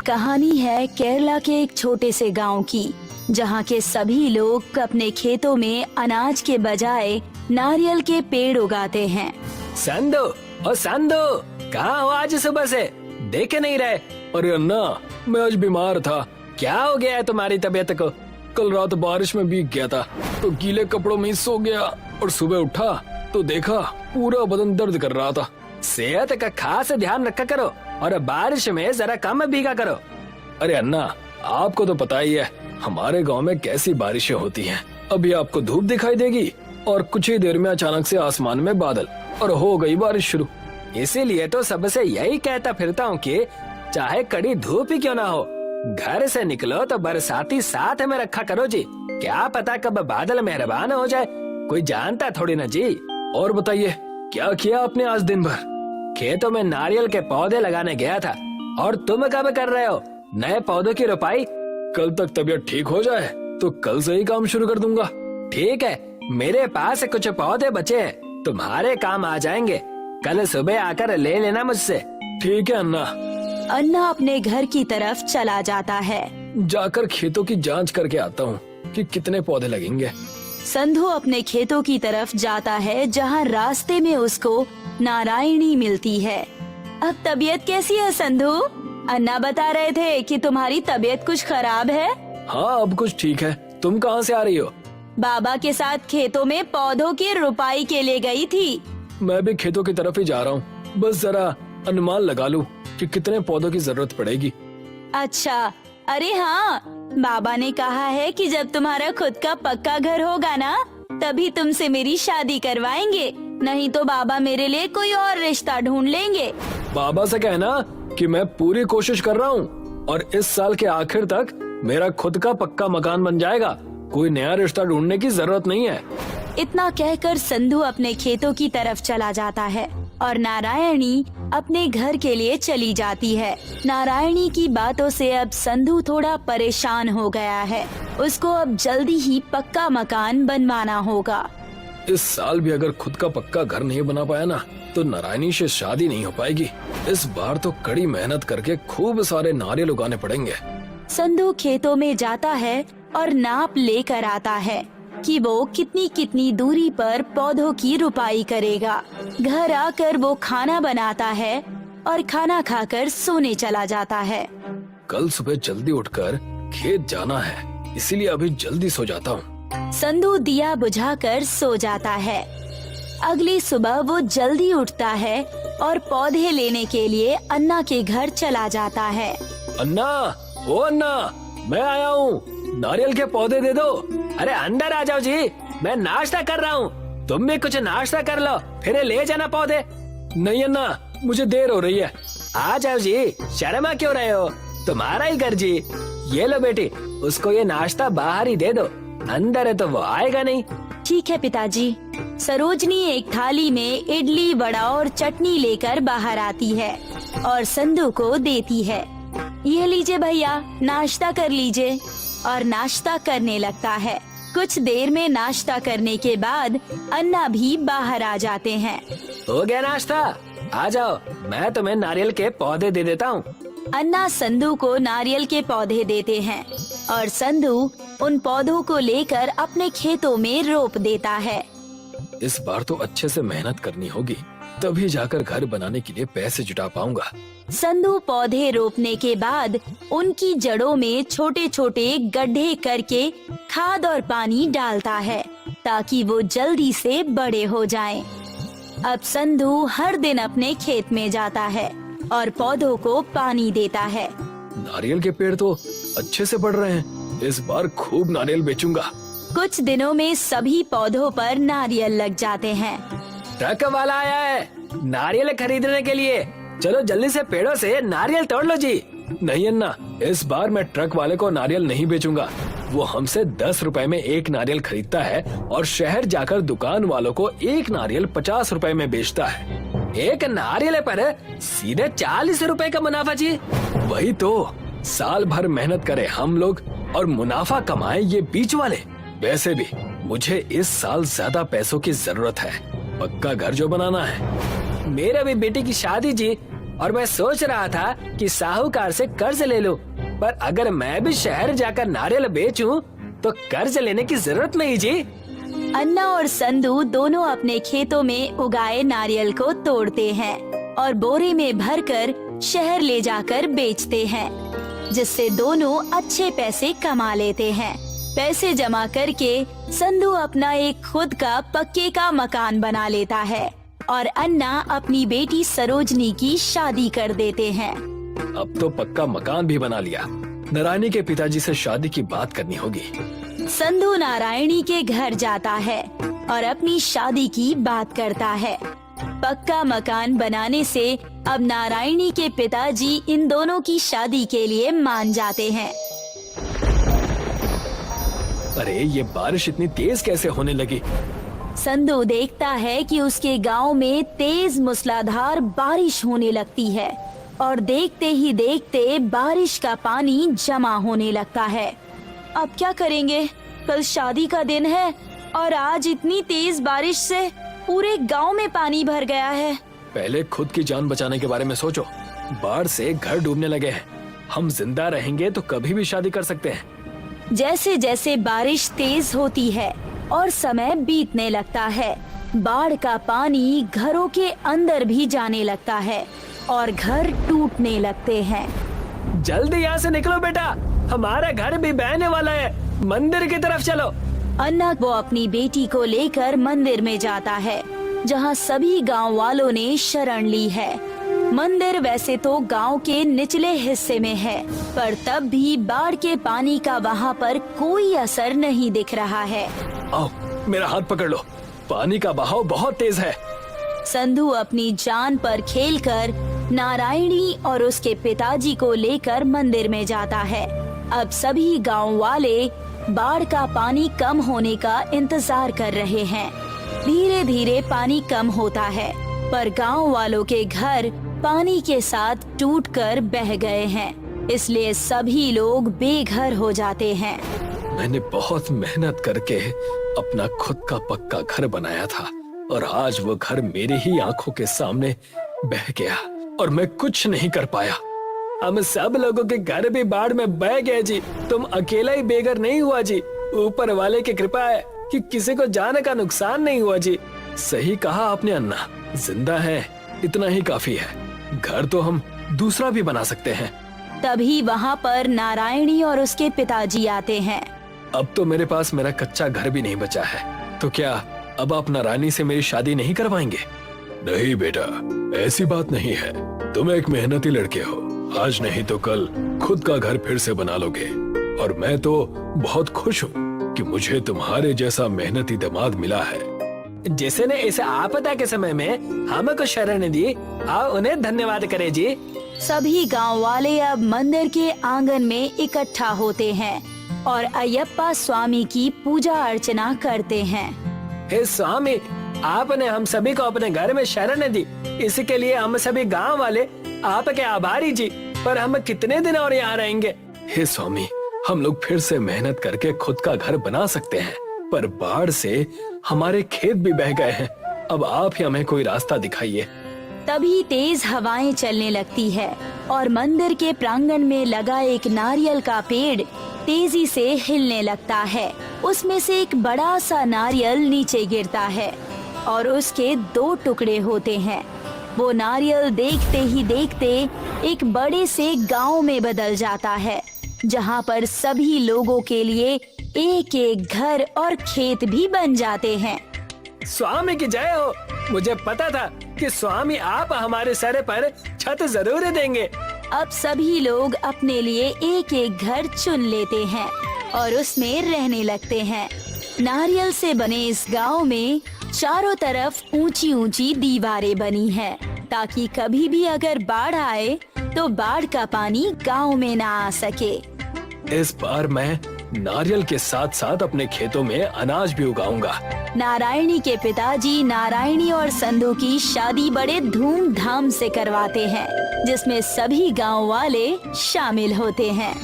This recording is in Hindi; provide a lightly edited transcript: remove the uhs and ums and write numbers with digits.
कहानी है केरला के एक छोटे से गांव की, जहां के सभी लोग अपने खेतों में अनाज के बजाय नारियल के पेड़ उगाते हैं। संदो, ओ संदो, कहाँ हो आज सुबह से? देखे नहीं रहे? अरे अन्ना, मैं आज बीमार था। क्या हो गया है तुम्हारी तबीयत को? कल रात बारिश में भीग गया था तो गीले कपड़ों में ही सो गया और सुबह उठा तो देखा पूरा बदन दर्द कर रहा था। सेहत का खास ध्यान रखा करो और बारिश में जरा कम भीगा करो। अरे अन्ना, आपको तो पता ही है हमारे गांव में कैसी बारिशें होती हैं। अभी आपको धूप दिखाई देगी और कुछ ही देर में अचानक से आसमान में बादल और हो गई बारिश शुरू। इसीलिए तो सबसे यही कहता फिरता हूँ कि चाहे कड़ी धूप ही क्यों ना हो, घर से निकलो तो बरसाती साथ में रखा करो जी। क्या पता कब बादल मेहरबान हो जाए, कोई जानता थोड़ी ना जी। और बताइए, क्या किया आपने आज दिन भर? खेतों में नारियल के पौधे लगाने गया था। और तुम कब कर रहे हो नए पौधों की रोपाई? कल तक तबीयत ठीक हो जाए तो कल से ही काम शुरू कर दूंगा। ठीक है, मेरे पास कुछ पौधे बचे हैं, तुम्हारे काम आ जाएंगे। कल सुबह आकर ले लेना मुझसे। ठीक है अन्ना। अन्ना अपने घर की तरफ चला जाता है। जाकर खेतों की जांच करके आता हूँ कि कितने पौधे लगेंगे। संधू अपने खेतों की तरफ जाता है, जहाँ रास्ते में उसको नारायणी मिलती है। अब तबीयत कैसी है संधू? अन्ना बता रहे थे कि तुम्हारी तबीयत कुछ खराब है। हाँ, अब कुछ ठीक है। तुम कहाँ से आ रही हो? बाबा के साथ खेतों में पौधों की रुपाई के लिए गई थी। मैं भी खेतों की तरफ ही जा रहा हूँ। बस जरा अनुमान लगा लूं कि कितने पौधों की जरूरत पड़ेगी। अच्छा, अरे हाँ, बाबा ने कहा है कि जब तुम्हारा खुद का पक्का घर होगा ना, तभी तुमसे मेरी शादी करवाएंगे, नहीं तो बाबा मेरे लिए कोई और रिश्ता ढूंढ लेंगे। बाबा से कहना कि मैं पूरी कोशिश कर रहा हूँ और इस साल के आखिर तक मेरा खुद का पक्का मकान बन जाएगा। कोई नया रिश्ता ढूंढने की जरूरत नहीं है। इतना कहकर संधू अपने खेतों की तरफ चला जाता है और नारायणी अपने घर के लिए चली जाती है। नारायणी की बातों से अब संधू थोड़ा परेशान हो गया है। उसको अब जल्दी ही पक्का मकान बनवाना होगा। इस साल भी अगर खुद का पक्का घर नहीं बना पाया ना, तो नारायणी से शादी नहीं हो पाएगी। इस बार तो कड़ी मेहनत करके खूब सारे नारियल उगाने पड़ेंगे। संधू खेतों में जाता है और नाप लेकर आता है कि वो कितनी कितनी दूरी पर पौधों की रुपाई करेगा। घर आकर वो खाना बनाता है और खाना खाकर सोने चला जाता है। कल सुबह जल्दी उठकर खेत जाना है, इसीलिए अभी जल्दी सो जाता हूँ। संधू दिया बुझाकर सो जाता है। अगली सुबह वो जल्दी उठता है और पौधे लेने के लिए अन्ना के घर चला जाता है। अन्ना, ओ अन्ना, मैं आया हूँ, नारियल के पौधे दे दो। अरे अंदर आ जाओ जी, मैं नाश्ता कर रहा हूँ। तुम भी कुछ नाश्ता कर लो, फिर ले जाना पौधे। नहीं अन्ना, मुझे देर हो रही है। आ जाओ जी, शर्मा क्यों रहे हो? तुम्हारा ही घर जी। ये लो बेटी, उसको ये नाश्ता बाहर ही दे दो, अंदर है तो वो आएगा नहीं। ठीक है पिताजी। सरोजनी एक थाली में इडली, वड़ा और चटनी लेकर बाहर आती है और संधू को देती है। ये लीजिए भैया, नाश्ता कर लीजिए। और नाश्ता करने लगता है। कुछ देर में नाश्ता करने के बाद अन्ना भी बाहर आ जाते हैं। हो गया नाश्ता, आ जाओ, मैं तुम्हें नारियल के पौधे दे देता हूँ। अन्ना संधू को नारियल के पौधे देते हैं और संधू उन पौधों को लेकर अपने खेतों में रोप देता है। इस बार तो अच्छे से मेहनत करनी होगी, तभी जाकर घर बनाने के लिए पैसे जुटा पाऊंगा। संधू पौधे रोपने के बाद उनकी जड़ों में छोटे छोटे गड्ढे करके खाद और पानी डालता है, ताकि वो जल्दी से बड़े हो जाएं। अब संधू हर दिन अपने खेत में जाता है और पौधों को पानी देता है। नारियल के पेड़ तो अच्छे से बढ़ रहे हैं, इस बार खूब नारियल बेचूंगा। कुछ दिनों में सभी पौधों पर नारियल लग जाते हैं। ट्रक वाला आया है नारियल खरीदने के लिए, चलो जल्दी से पेड़ों से नारियल तोड़ लो जी। नहीं अन्ना, इस बार मैं ट्रक वाले को नारियल नहीं बेचूंगा। वो हमसे 10 रुपए में एक नारियल खरीदता है और शहर जाकर दुकान वालों को एक नारियल 50 रुपए में बेचता है। एक नारियल पर सीधे 40 रुपए का मुनाफा जी। वही तो, साल भर मेहनत करे हम लोग और मुनाफा कमाए ये बीच वाले। वैसे भी मुझे इस साल ज्यादा पैसों की जरूरत है, पक्का घर जो बनाना है। मेरे भी बेटी की शादी जी और मैं सोच रहा था कि साहूकार से कर्ज ले लूं, पर अगर मैं भी शहर जाकर नारियल बेचूं तो कर्ज लेने की जरूरत नहीं जी। अन्ना और संधू दोनों अपने खेतों में उगाए नारियल को तोड़ते हैं और बोरे में भरकर शहर ले जाकर बेचते हैं, जिससे दोनों अच्छे पैसे कमा लेते हैं। पैसे जमा करके संधू अपना एक खुद का पक्के का मकान बना लेता है और अन्ना अपनी बेटी सरोजनी की शादी कर देते हैं। अब तो पक्का मकान भी बना लिया, नारायणी के पिताजी से शादी की बात करनी होगी। संधू नारायणी के घर जाता है और अपनी शादी की बात करता है। पक्का मकान बनाने से अब नारायणी के पिताजी इन दोनों की शादी के लिए मान जाते हैं। अरे ये बारिश इतनी तेज कैसे होने लगी? संधू देखता है कि उसके गांव में तेज मूसलाधार बारिश होने लगती है और देखते ही देखते बारिश का पानी जमा होने लगता है। अब क्या करेंगे? कल शादी का दिन है और आज इतनी तेज बारिश से पूरे गांव में पानी भर गया है। पहले खुद की जान बचाने के बारे में सोचो। बाढ़ से घर डूबने लगे हैं। हम जिंदा रहेंगे तो कभी भी शादी कर सकते हैं। जैसे जैसे बारिश तेज होती है और समय बीतने लगता है, बाढ़ का पानी घरों के अंदर भी जाने लगता है और घर टूटने लगते हैं। जल्दी यहाँ से निकलो बेटा, हमारा घर भी बहने वाला है। मंदिर की तरफ चलो। अन्ना वो अपनी बेटी को लेकर मंदिर में जाता है, जहाँ सभी गांव वालों ने शरण ली है। मंदिर वैसे तो गांव के निचले हिस्से में है, पर तब भी बाढ़ के पानी का वहाँ पर कोई असर नहीं दिख रहा है। आओ, मेरा हाथ पकड़ लो, पानी का बहाव बहुत तेज है। संधू अपनी जान पर खेलकर नारायणी और उसके पिताजी को लेकर मंदिर में जाता है। अब सभी गांव वाले बाढ़ का पानी कम होने का इंतजार कर रहे हैं। धीरे धीरे पानी कम होता है, पर गांव वालों के घर पानी के साथ टूटकर बह गए हैं, इसलिए सभी लोग बेघर हो जाते हैं। मैंने बहुत मेहनत करके अपना खुद का पक्का घर बनाया था और आज वो घर मेरी ही आंखों के सामने बह गया और मैं कुछ नहीं कर पाया। हम सब लोगों के घर भी बाढ़ में बह गए जी। तुम अकेला ही बेघर नहीं हुआ जी। ऊपर वाले की कृपा है कि किसी को जान का नुकसान नहीं हुआ जी। सही कहा आपने अन्ना, जिंदा है इतना ही काफी है। घर तो हम दूसरा भी बना सकते हैं। तभी वहाँ पर नारायणी और उसके पिताजी आते हैं। अब तो मेरे पास मेरा कच्चा घर भी नहीं बचा है, तो क्या अब आप नारायणी से मेरी शादी नहीं करवाएंगे? नहीं बेटा, ऐसी बात नहीं है। तुम एक मेहनती लड़के हो, आज नहीं तो कल खुद का घर फिर से बना लोगे। और मैं तो बहुत खुश हूँ कि मुझे तुम्हारे जैसा मेहनती दामाद मिला है, जिसने इस आपदा के समय में हमको शरण दी। आओ उन्हें धन्यवाद करें जी। सभी गांव वाले अब मंदिर के आंगन में इकट्ठा होते हैं और अयप्पा स्वामी की पूजा अर्चना करते हैं। हे स्वामी, आपने हम सभी को अपने घर में शरण दी, इसके लिए हम सभी गांव वाले आपके आभारी जी। पर हम कितने दिन और यहाँ रहेंगे? हे स्वामी, हम लोग फिर से मेहनत करके खुद का घर बना सकते हैं, पर बाढ़ से हमारे खेत भी बह गए हैं। अब आप ही हमें कोई रास्ता दिखाइए। तभी तेज हवाएं चलने लगती है और मंदिर के प्रांगण में लगा एक नारियल का पेड़ तेजी से हिलने लगता है। उसमें से एक बड़ा सा नारियल नीचे गिरता है और उसके 2 टुकड़े होते हैं। वो नारियल देखते ही देखते एक बड़े से गांव में बदल जाता है, जहां पर सभी लोगों के लिए एक एक घर और खेत भी बन जाते हैं। स्वामी की जय हो। मुझे पता था कि स्वामी आप हमारे सर पर छत जरूर देंगे। अब सभी लोग अपने लिए एक एक घर चुन लेते हैं और उसमें रहने लगते हैं। नारियल से बने इस गांव में चारों तरफ ऊंची ऊंची दीवारें बनी हैं, ताकि कभी भी अगर बाढ़ आए तो बाढ़ का पानी गांव में ना आ सके। इस बार मैं नारियल के साथ साथ अपने खेतों में अनाज भी उगाऊंगा। नारायणी के पिताजी नारायणी और संधू की शादी बड़े धूमधाम से करवाते हैं, जिसमें सभी गांव वाले शामिल होते हैं।